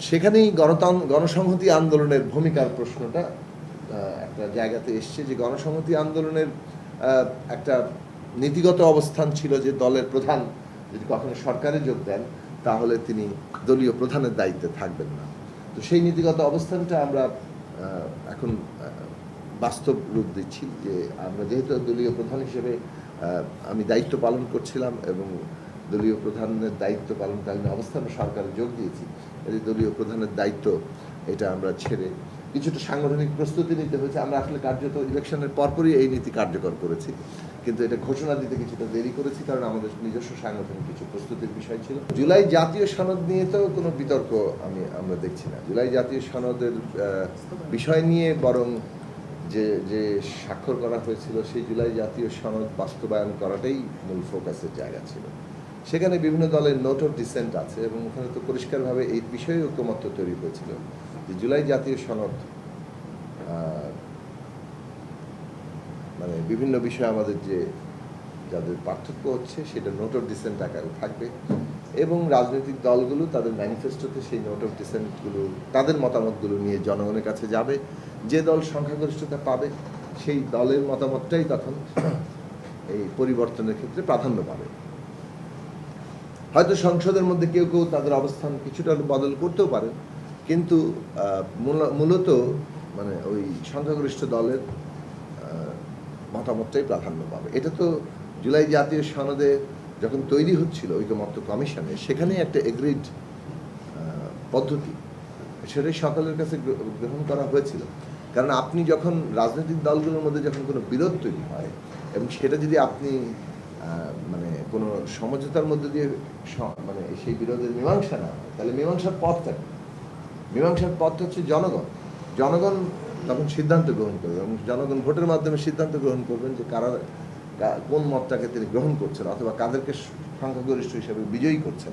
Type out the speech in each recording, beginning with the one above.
সেখানেই গণসংহতি আন্দোলনের ভূমিকার প্রশ্নটা একটা জায়গাতে এসছে যে গণসংহতি আন্দোলনের একটা নীতিগত অবস্থান ছিল যে দলের প্রধান যদি কখনো সরকারে যোগ দেন তাহলে তিনি দলীয় প্রধানের দায়িত্বে থাকবেন না। তো সেই নীতিগত অবস্থানটা আমরা এখন বাস্তব রূপ দিচ্ছি যে আমরা যেহেতু দলীয় প্রধান হিসেবে আমি দায়িত্ব পালন করছিলাম এবং দলীয় প্রধানের দায়িত্ব পালনকালীন অবস্থানে সরকারে যোগ দিয়েছি, এই দলীয় প্রধানের দায়িত্ব এটা আমরা ছেড়ে কিছুটা সাংগঠনিক প্রস্তুতি নিতে হয়েছে। আমরা আসলে কার্যত ইলেকশনের পরপরই এই নীতি কার্যকর করেছি, কিন্তু এটা ঘোষণা দিতে কিছুটা দেরি করেছি কারণ আমাদের নিজস্ব সাংগঠনিক কিছু প্রস্তুতির বিষয় ছিল। জুলাই জাতীয় সনদ নিয়ে তো কোনো বিতর্ক আমরা দেখছি না। জুলাই জাতীয় সনদের বিষয় নিয়ে বরং যে স্বাক্ষর করা হয়েছিল সেই জুলাই জাতীয় সনদ বাস্তবায়ন করাটাই মূল ফোকাসের জায়গা ছিল। সেখানে বিভিন্ন দলের নোট অফ ডিসেন্ট আছে এবং ওখানে তো পরিষ্কারভাবে এই বিষয়ে ঐকমত্য তৈরি হয়েছিল যে জুলাই জাতীয় সনদ মানে বিভিন্ন বিষয়ে আমাদের যাদের পার্থক্য হচ্ছে সেটা নোট অফ ডিসেন্ট আকারে থাকবে এবং রাজনৈতিক দলগুলো তাদের ম্যানিফেস্টোতে সেই নোট অফ ডিসেন্টগুলো তাদের মতামতগুলো নিয়ে জনগণের কাছে যাবে। যে দল সংখ্যাগরিষ্ঠতা পাবে সেই দলের মতামতটাই তখন এই পরিবর্তনের ক্ষেত্রে প্রাধান্য পাবে। হয়তো সংসদের মধ্যে কেউ কেউ তাদের অবস্থান কিছুটা বদল করতেও পারে, কিন্তু মূলত মানে ওই সংখ্যাগরিষ্ঠ দলের মতামতটাই প্রাধান্য পাবে। এটা তো জুলাই জাতীয় সনদে যখন তৈরি হচ্ছিল ঐকমত্য কমিশনে সেখানে একটা এগ্রিড পদ্ধতি, সেটাই সকলের কাছে গ্রহণ করা হয়েছিল। কারণ আপনি যখন রাজনৈতিক দলগুলোর মধ্যে যখন কোনো বিরোধ তৈরি হয় এবং সেটা যদি আপনি মানে কোনো সমঝোতার মধ্যে দিয়ে মানে সেই বিরোধের মীমাংসা না হয় তাহলে মীমাংসার পথ থাকে। মীমাংসার পথ হচ্ছে জনগণ তখন সিদ্ধান্ত গ্রহণ করবে এবং জনগণ ভোটের মাধ্যমে সিদ্ধান্ত গ্রহণ করবেন যে কারা কোন মতটাকে তিনি গ্রহণ করছেন অথবা কাদেরকে সংখ্যাগরিষ্ঠ হিসেবে বিজয়ী করছেন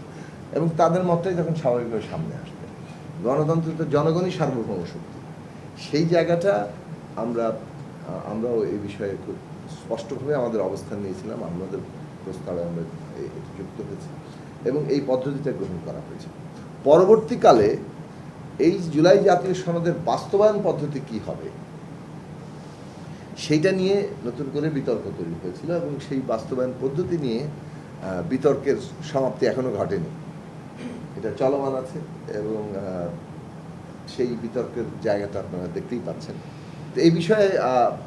এবং তাদের মতটাই তখন স্বাভাবিকভাবে সামনে আসবে। গণতন্ত্র তো জনগণই সার্বভৌম শক্তি। সেই জায়গাটা আমরাও এই বিষয়ে খুব স্পষ্টভাবে আমাদের অবস্থান নিয়েছিলাম, আমাদের প্রস্তাবে আমরা যুক্ত হয়েছি এবং এই পদ্ধতিটা গ্রহণ করা হয়েছে। পরবর্তীকালে এই জুলাই জাতীয় সনদের বাস্তবায়ন পদ্ধতি কি হবে সেইটা নিয়ে নতুন করে বিতর্ক তৈরি হয়েছিল এবং সেই বাস্তবায়ন পদ্ধতি নিয়ে বিতর্কের সমাপ্তি এখনো ঘটেনি, এটা চলমান আছে এবং সেই বিতর্কের জায়গাটা আপনারা দেখতেই পাচ্ছেন। তো এই বিষয়ে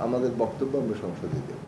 আমাদের বক্তব্য আমরা সংসদে দেব।